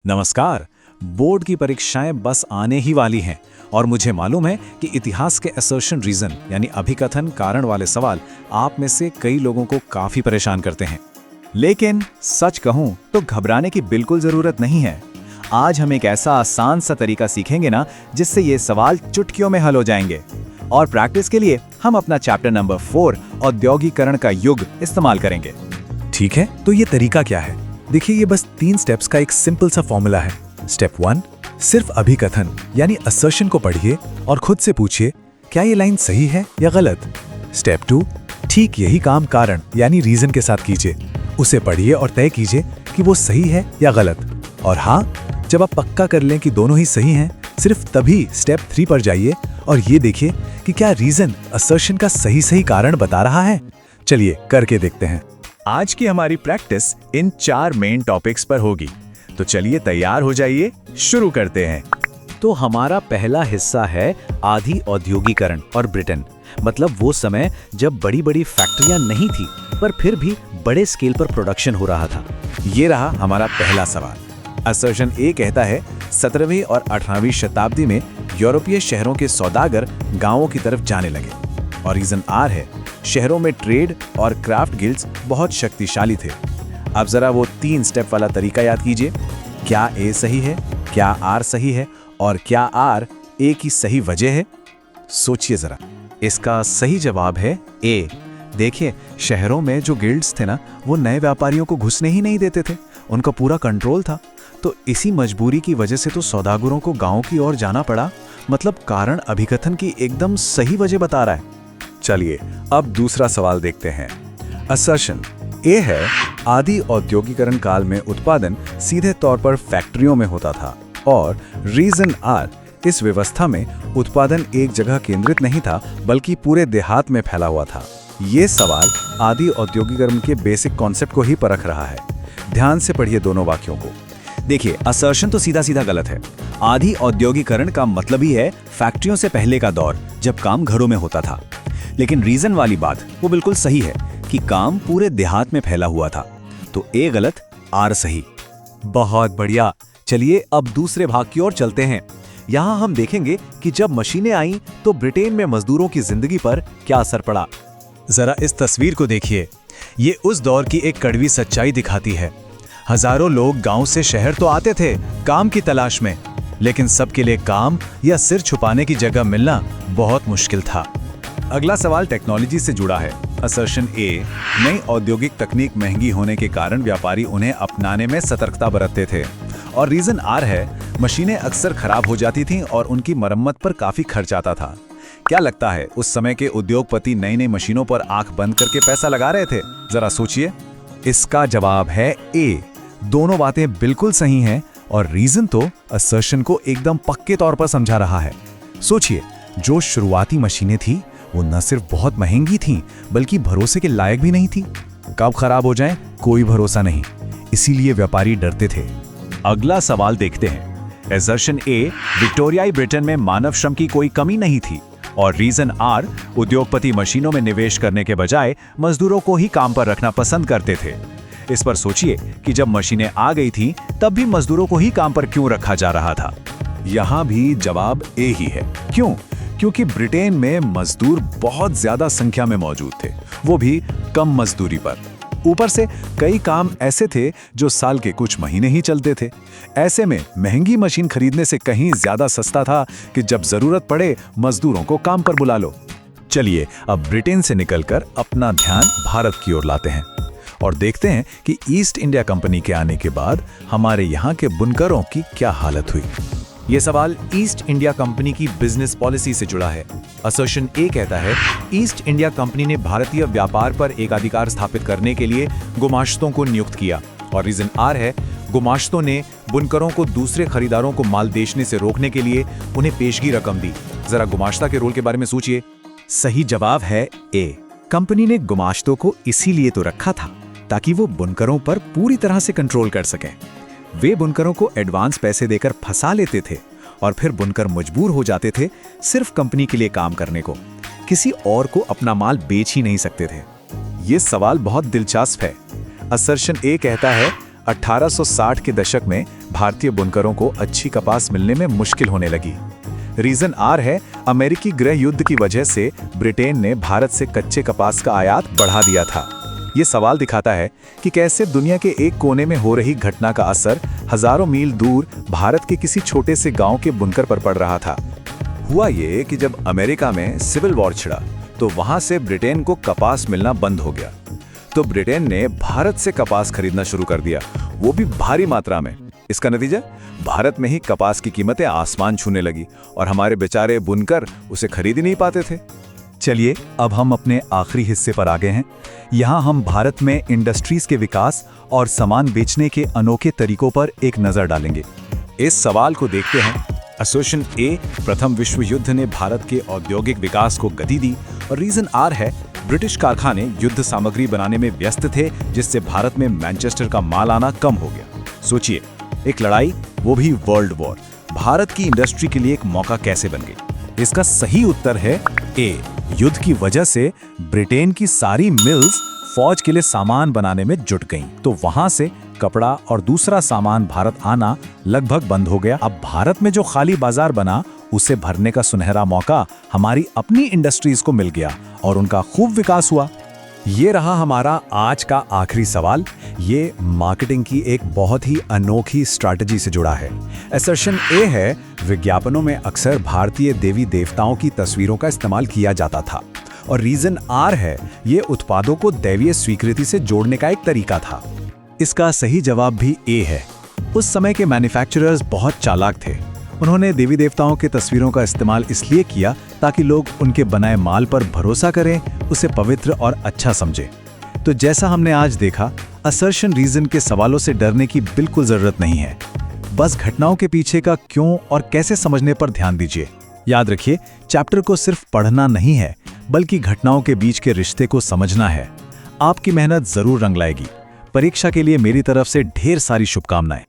नमस्कार। बोर्ड की परीक्षाएं बस आने ही वाली हैं और मुझे मालूम है कि इतिहास के असर्शन रीजन यानी अभिकथन कारण वाले सवाल आप में से कई लोगों को काफी परेशान करते हैं। लेकिन सच कहूं तो घबराने की बिल्कुल जरूरत नहीं है। आज हम एक ऐसा आसान सा तरीका सीखेंगे ना जिससे ये सवाल चुटकियों में हल हो जाएंगे। और प्रैक्टिस के लिए हम अपना चैप्टर नंबर 4 औद्योगिकरण का युग इस्तेमाल करेंगे। ठीक है, तो ये तरीका क्या है? देखिए, ये बस 3 स्टेप्स का एक सिंपल सा फॉर्मूला है। स्टेप 1, सिर्फ अभिकथन यानी असर्शन को पढ़िए और खुद से पूछिए क्या ये लाइन सही है या गलत। स्टेप 2, ठीक यही काम कारण यानी रीजन के साथ कीजिए, उसे पढ़िए और तय कीजिए कि वो सही है या गलत। और हाँ, जब आप पक्का कर लें कि दोनों ही सही हैं, सिर्फ तभी स्टेप 3 पर जाइए और ये देखिए कि क्या रीजन असर्शन का सही कारण बता रहा है। चलिए करके देखते हैं। आज की हमारी प्रैक्टिस इन 4 मेन टॉपिक्स पर होगी, तो चलिए तैयार हो जाइए, शुरू करते हैं। तो हमारा पहला हिस्सा है आधी औद्योगिकरण और ब्रिटेन, मतलब वो समय जब बड़ी बड़ी फैक्ट्रियां नहीं थी पर फिर भी बड़े स्केल पर प्रोडक्शन हो रहा था। ये रहा हमारा पहला सवाल। असर्शन ए कहता है 17वीं और 18वीं शताब्दी में यूरोपीय शहरों के सौदागर गांवों की तरफ जाने लगे। और रीजन आर है, शहरों में ट्रेड और क्राफ्ट गिल्ड्स बहुत शक्तिशाली थे। अब जरा वो 3 स्टेप वाला तरीका याद कीजिए। क्या ए सही है, क्या आर सही है और क्या आर ए की सही वजह है? सोचिए जरा। इसका सही जवाब है ए। देखिए, शहरों में जो गिल्ड्स थे ना, वो नए व्यापारियों को घुसने ही नहीं देते थे, उनका पूरा कंट्रोल था। तो इसी मजबूरी की वजह से तो सौदागरों को गांव की ओर जाना पड़ा। मतलब कारण अभिकथन की एकदम सही वजह बता रहा है। चलिए अब दूसरा सवाल देखते हैं। असर्शन ए है, आदि औद्योगिकरण काल में उत्पादन सीधे तौर पर फैक्ट्रियों में होता था। और रीजन आर, इस व्यवस्था में उत्पादन एक जगह केंद्रित नहीं था बल्कि पूरे देहात में फैला हुआ था। ये सवाल आदि औद्योगिकरण के बेसिक कॉन्सेप्ट को ही परख रहा है। ध्यान से पढ़िए दोनों वाक्यों को। देखिए, असर्शन तो सीधा सीधा गलत है। आदि औद्योगिकरण का मतलब ही है फैक्ट्रियों से पहले का दौर जब काम घरों में होता था। लेकिन रीजन वाली बात वो बिल्कुल सही है कि काम पूरे देहात में फैला हुआ था। तो ए गलत, आर सही। बहुत बढ़िया। चलिए अब दूसरे भाग की ओर चलते हैं। यहाँ हम देखेंगे कि जब मशीनें आईं तो ब्रिटेन में मजदूरों की जिंदगी पर क्या असर पड़ा। जरा इस तस्वीर को देखिए, ये उस दौर की एक कड़वी सच्चाई दिखाती है। हजारों लोग गांव से शहर तो आते थे काम की तलाश में, लेकिन सबके लिए काम या सिर छुपाने की जगह मिलना बहुत मुश्किल था। अगला सवाल टेक्नोलॉजी से जुड़ा है। असर्शन ए, नई औद्योगिक तकनीक महंगी होने के कारण व्यापारी उन्हें अपनाने में सतर्कता बरतते थे। और रीजन आर है, मशीनें अक्सर खराब हो जाती थीं और उनकी मरम्मत पर काफी खर्च आता था। क्या लगता है उस समय के उद्योगपति नई नई मशीनों पर आंख बंद करके पैसा लगा रहे थे? जरा सोचिए। इसका जवाब है ए। दोनों बातें बिल्कुल सही हैं और रीजन तो असर्शन को एकदम पक्के तौर पर समझा रहा है। सोचिए, जो शुरुआती मशीनें थी वो न सिर्फ बहुत महंगी थीं बल्कि भरोसे के लायक भी नहीं थी। कब खराब हो जाए कोई भरोसा नहीं, इसीलिए व्यापारी डरते थे। अगला सवाल देखते हैं। असर्शन ए, विक्टोरियाई ब्रिटेन में मानव श्रम की कोई कमी नहीं थी। और रीजन आर, उद्योगपति मशीनों में निवेश करने के बजाय मजदूरों को ही काम पर रखना पसंद करते थे। इस पर सोचिए कि जब मशीनें आ गई थीं तब भी मजदूरों को ही काम पर क्यों रखा जा रहा था? यहाँ भी जवाब ए ही है। क्यों? क्योंकि ब्रिटेन में मजदूर बहुत ज्यादा संख्या में मौजूद थे, वो भी कम मजदूरी पर। ऊपर से कई काम ऐसे थे जो साल के कुछ महीने ही चलते थे। ऐसे में महंगी मशीन खरीदने से कहीं ज्यादा सस्ता था कि जब जरूरत पड़े मजदूरों को काम पर बुला लो। चलिए अब ब्रिटेन से निकलकर अपना ध्यान भारत की ओर लाते हैं और देखते हैं कि ईस्ट इंडिया कंपनी के आने के बाद हमारे यहाँ के बुनकरों की क्या हालत हुई। ये सवाल ईस्ट इंडिया कंपनी की बिजनेस पॉलिसी से जुड़ा है। असर्शन ए कहता है, ईस्ट इंडिया कंपनी ने भारतीय व्यापार पर एक अधिकार स्थापित करने के लिए गुमाश्तों को नियुक्त किया। और रीजन आर है, गुमाश्तों ने बुनकरों को दूसरे खरीदारों को माल बेचने से रोकने के लिए उन्हें पेशगी रकम दी। जरा गुमाश्ता के रोल के बारे में सोचिए। सही जवाब है ए। कंपनी ने गुमाश्तों को इसीलिए तो रखा था ताकि वो बुनकरों पर पूरी तरह से कंट्रोल कर सकें। वे बुनकरों को एडवांस पैसे देकर फंसा लेते थे और फिर बुनकर मजबूर हो जाते थे सिर्फ कंपनी के लिए काम करने को। किसी और को अपना माल बेच ही नहीं सकते थे। ये सवाल बहुत दिलचस्प है। असर्शन ए कहता है, 1860 के दशक में भारतीय बुनकरों को अच्छी कपास मिलने में मुश्किल होने लगी। रीजन आर है, अमेरिकी गृह युद्ध की वजह से ब्रिटेन ने भारत से कच्चे कपास का आयात बढ़ा दिया था। ये सवाल दिखाता है कि कैसे दुनिया के एक कोने में हो रही घटना का असर हजारों मील दूर भारत के किसी छोटे से गांव के बुनकर पर पड़ रहा था। हुआ ये कि जब अमेरिका में सिविल वॉर छिड़ा तो वहां से ब्रिटेन को कपास मिलना बंद हो गया। तो ब्रिटेन ने भारत से कपास खरीदना शुरू कर दिया, वो भी भारी मात्रा में। इसका नतीजा, भारत में ही कपास की कीमतें आसमान छूने लगी और हमारे बेचारे बुनकर उसे खरीद ही नहीं पाते थे। चलिए अब हम अपने आखिरी हिस्से पर आ गए हैं। यहाँ हम भारत में इंडस्ट्रीज के विकास और सामान बेचने के अनोखे तरीकों पर एक नजर डालेंगे। इस सवाल को देखते हैं। एसर्शन ए, प्रथम विश्व युद्ध ने भारत के औद्योगिक विकास को गति दी, और रीजन आर है, ब्रिटिश कारखाने युद्ध सामग्री बनाने में व्यस्त थे, जिससे भारत में मैनचेस्टर का माल आना कम हो गया। सोचिए, एक लड़ाई, वो भी वर्ल्ड वॉर, भारत की इंडस्ट्री के लिए एक मौका कैसे बन गई? इसका सही उत्तर है ए, युद्ध की वजह से ब्रिटेन की सारी मिल्स फौज के लिए सामान बनाने में जुट गईं, तो वहां से कपड़ा और दूसरा सामान भारत आना लगभग बंद हो गया। अब भारत में जो खाली बाजार बना, उसे भरने का सुनहरा मौका हमारी अपनी इंडस्ट्रीज को मिल गया और उनका खूब विकास हुआ। ये रहा हमारा आज का आखिरी सवाल। ये मार्केटिंग की एक बहुत ही अनोखी स्ट्रैटेजी से जुड़ा है। एसर्शन ए है, विज्ञापनों में अक्सर भारतीय देवी देवताओं की तस्वीरों का इस्तेमाल किया जाता था। और रीजन आर है, ये उत्पादों को दैवीय स्वीकृति से जोड़ने का एक तरीका था। इसका सही जवाब भी ए है। उस समय के मैन्युफैक्चरर्स बहुत चालाक थे। उन्होंने देवी देवताओं के तस्वीरों का इस्तेमाल इसलिए किया ताकि लोग उनके बनाए माल पर भरोसा करें, उसे पवित्र और अच्छा समझें। तो जैसा हमने आज देखा, असर्शन रीजन के सवालों से डरने की बिल्कुल जरूरत नहीं है। बस घटनाओं के पीछे का क्यों और कैसे समझने पर ध्यान दीजिए। याद रखिए, चैप्टर को सिर्फ पढ़ना नहीं है, बल्कि घटनाओं के बीच के रिश्ते को समझना है। आपकी मेहनत जरूर रंग लाएगी। परीक्षा के लिए मेरी तरफ से ढेर सारी शुभकामनाएं।